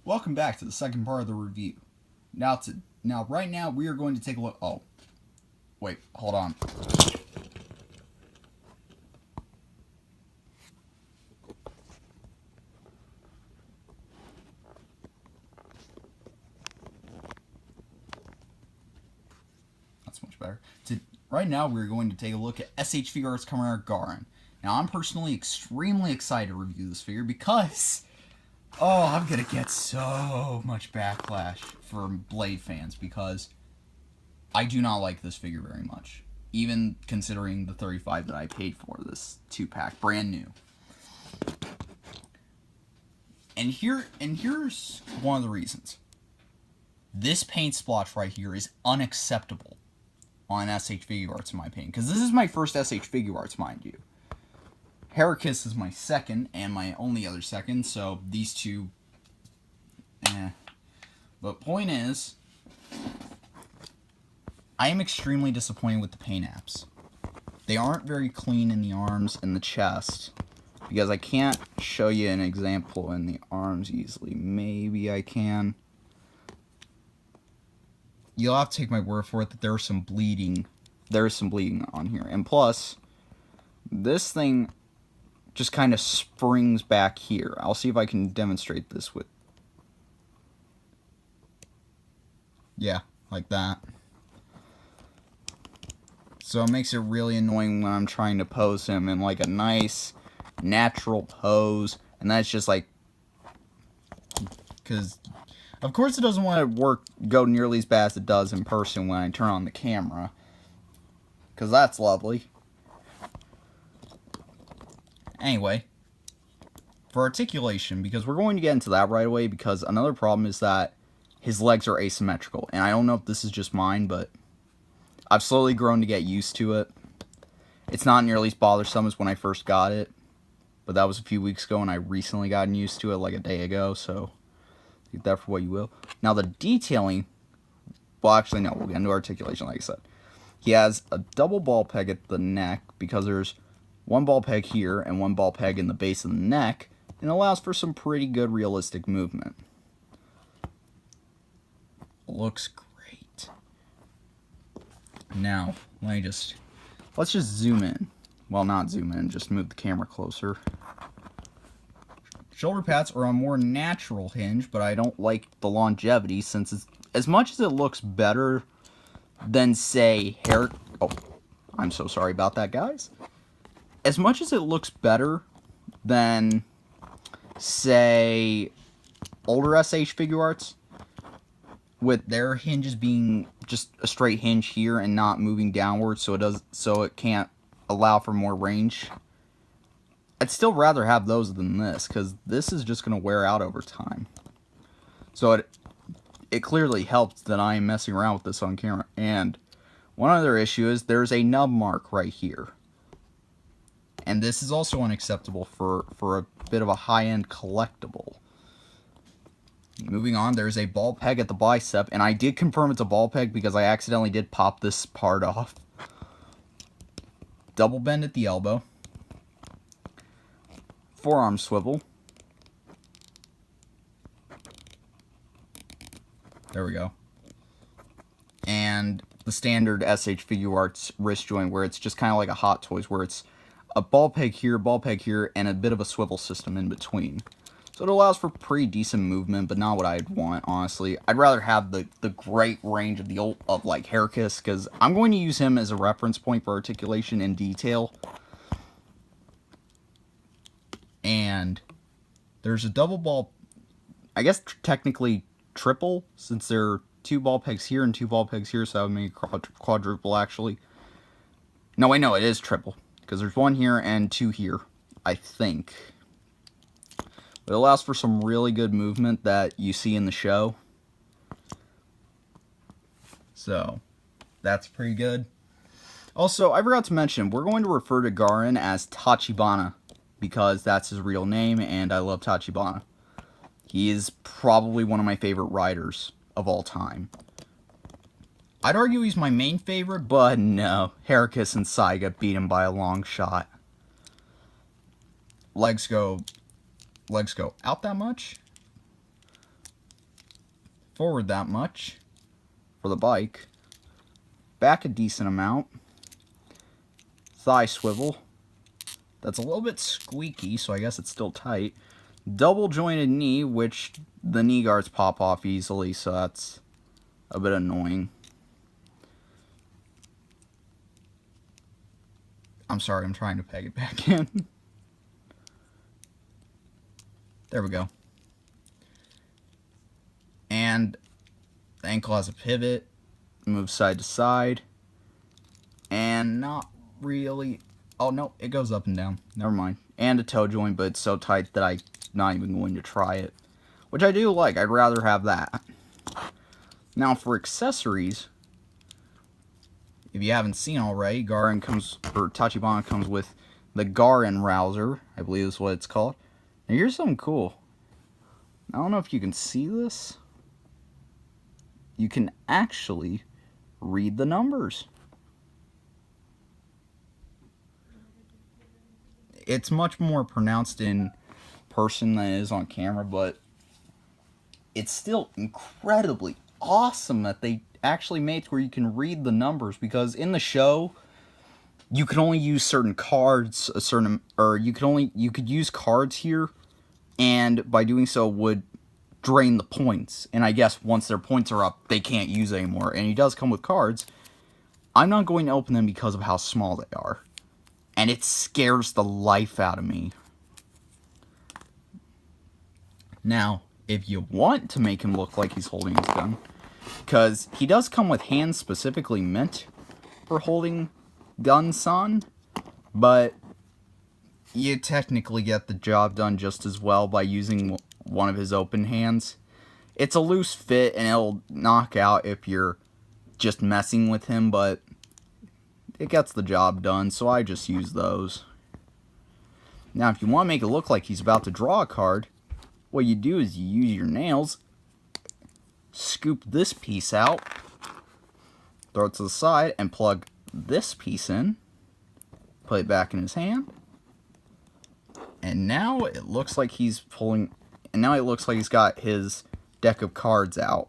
Welcome back to the second part of the review. Right now we are going to take a look. Oh, wait, hold on. That's much better. Right now we're going to take a look at SH Figuarts Garren. Now I'm personally extremely excited to review this figure because I'm gonna get so much backlash from Blade fans because I do not like this figure very much. Even considering the $35 that I paid for this 2-pack, brand new. And here's one of the reasons. This paint splotch right here is unacceptable on SH Figuarts, in my opinion. Because this is my first SH Figuarts, mind you. Heracus is my second, and my only other second, so these two, But point is, I am extremely disappointed with the paint apps. They aren't very clean in the arms and the chest, because I can't show you an example in the arms easily. Maybe I can. You'll have to take my word for it that there's some bleeding. There's some bleeding on here. And plus, this thing just kind of springs back here. I'll see if I can demonstrate this with... Yeah, like that. So it makes it really annoying when I'm trying to pose him in like a nice, natural pose. And that's just like... Because, of course it doesn't want to go nearly as bad as it does in person when I turn on the camera. Because that's lovely. Anyway, for articulation, because we're going to get into that right away, because another problem is that his legs are asymmetrical. And I don't know if this is just mine, but I've slowly grown to get used to it. It's not nearly as bothersome as when I first got it, but that was a few weeks ago, and I recently gotten used to it like a day ago, so take that for what you will. Now the detailing, well actually no, we'll get into articulation like I said. He has a double ball peg at the neck, because there's one ball peg here and one ball peg in the base of the neck, and allows for some pretty good realistic movement. Looks great. Now, let's just zoom in. Well, not zoom in, just move the camera closer. Shoulder pads are a more natural hinge, but I don't like the longevity, since it's, as much as it looks better than, say, oh, I'm so sorry about that, guys. As much as it looks better than, say, older SH Figuarts, with their hinges being just a straight hinge here and not moving downwards, so it can't allow for more range, I'd still rather have those than this, because this is just going to wear out over time. So it clearly helps that I am messing around with this on camera. And one other issue is there's a nub mark right here. And this is also unacceptable for a bit of a high-end collectible. Moving on, there's a ball peg at the bicep, and I did confirm it's a ball peg because I accidentally did pop this part off. Double bend at the elbow. Forearm swivel. There we go. And the standard SH Figuarts wrist joint, where it's just kind of like a Hot Toys, where it's a ball peg here, and a bit of a swivel system in between. So it allows for pretty decent movement, but not what I'd want, honestly. I'd rather have the great range of like Heracus, because I'm going to use him as a reference point for articulation and detail. And there's a double ball, I guess technically triple, since there are 2 ball pegs here and 2 ball pegs here, so that would make quadruple actually. No, wait, no, it is triple, because there's 1 here and 2 here, I think. It allows for some really good movement that you see in the show. So, that's pretty good. Also, I forgot to mention, we're going to refer to Garren as Tachibana, because that's his real name, and I love Tachibana. He is probably one of my favorite riders of all time. I'd argue he's my main favorite, but no. Heracus and Saiga beat him by a long shot. Legs go out that much. Forward that much for the bike. Back a decent amount. Thigh swivel. That's a little bit squeaky, so I guess it's still tight. Double jointed knee, which the knee guards pop off easily, so that's a bit annoying. I'm sorry, I'm trying to peg it back in. There we go. And the ankle has a pivot, moves side to side, and not really. Oh no, it goes up and down. Never mind. And a toe joint, but it's so tight that I'm not even going to try it. Which I do like. I'd rather have that. Now for accessories, if you haven't seen already, Tachibana comes with the Garren Rouser, I believe is what it's called. Now here's something cool. I don't know if you can see this. You can actually read the numbers. It's much more pronounced in person than it is on camera, but it's still incredibly awesome that they actually made it where you can read the numbers, because in the show you could only use certain cards, you could use cards here, and by doing so would drain the points, and I guess once their points are up they can't use it anymore. And he does come with cards. I'm not going to open them because of how small they are, and it scares the life out of me. Now, if you want to make him look like he's holding his gun, because he does come with hands specifically meant for holding guns on, but you technically get the job done just as well by using one of his open hands. It's a loose fit and it'll knock out if you're just messing with him, but it gets the job done, so I just use those. Now, if you want to make it look like he's about to draw a card, what you do is you use your nails, scoop this piece out, throw it to the side, and plug this piece in, put it back in his hand, and now it looks like he's pulling, and now it looks like he's got his deck of cards out.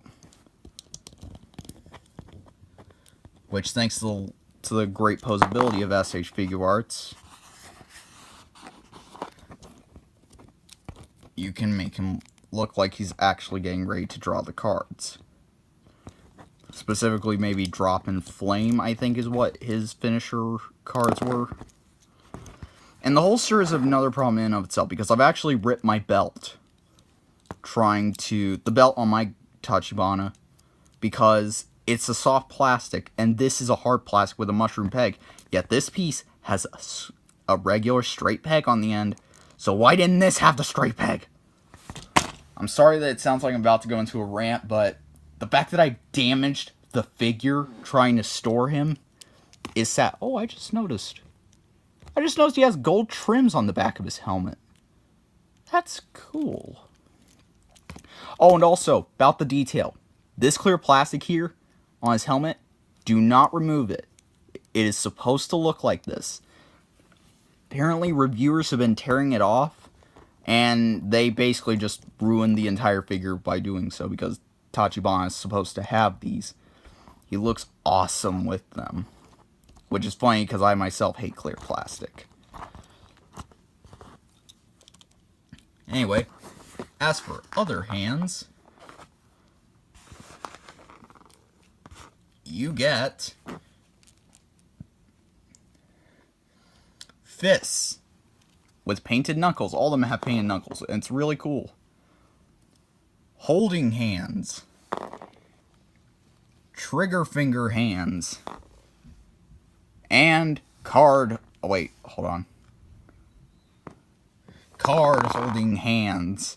Which, thanks to the great posability of SH Figuarts, you can make him look like he's actually getting ready to draw the cards. Specifically, maybe Drop and Flame, I think is what his finisher cards were. And the holster is another problem in and of itself, because I've actually ripped my belt the belt on my Tachibana, because it's a soft plastic, and this is a hard plastic with a mushroom peg, yet this piece has a regular straight peg on the end. So why didn't this have the straight peg? I'm sorry that it sounds like I'm about to go into a rant, but the fact that I damaged the figure trying to store him is sad. Oh, I just noticed he has gold trims on the back of his helmet. That's cool. Oh, and also, about the detail. This clear plastic here on his helmet, do not remove it. It is supposed to look like this. Apparently, reviewers have been tearing it off, and they basically just ruined the entire figure by doing so, because Tachibana is supposed to have these. He looks awesome with them. Which is funny, because I myself hate clear plastic. Anyway, as for other hands, you get fists with painted knuckles. All of them have painted knuckles, and it's really cool. Holding hands. Trigger finger hands. And card holding hands.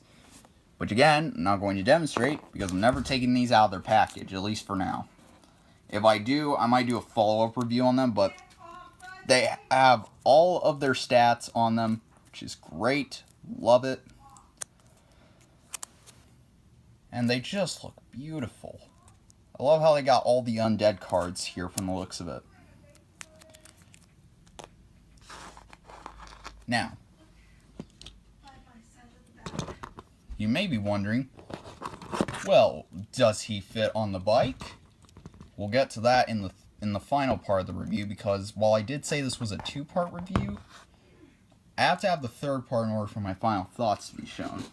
Which again, I'm not going to demonstrate, because I'm never taking these out of their package, at least for now. If I do, I might do a follow-up review on them, but they have all of their stats on them, which is great. Love it. And they just look beautiful. I love how they got all the undead cards here from the looks of it. Now, you may be wondering, Well, does he fit on the bike? We'll get to that in the final part of the review, because while I did say this was a 2-part review, I have to have the 3rd part in order for my final thoughts to be shown.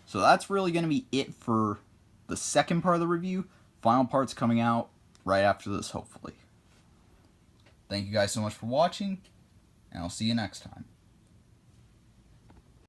So that's really going to be it for the 2nd part of the review. Final part's coming out right after this, hopefully. Thank you guys so much for watching, and I'll see you next time.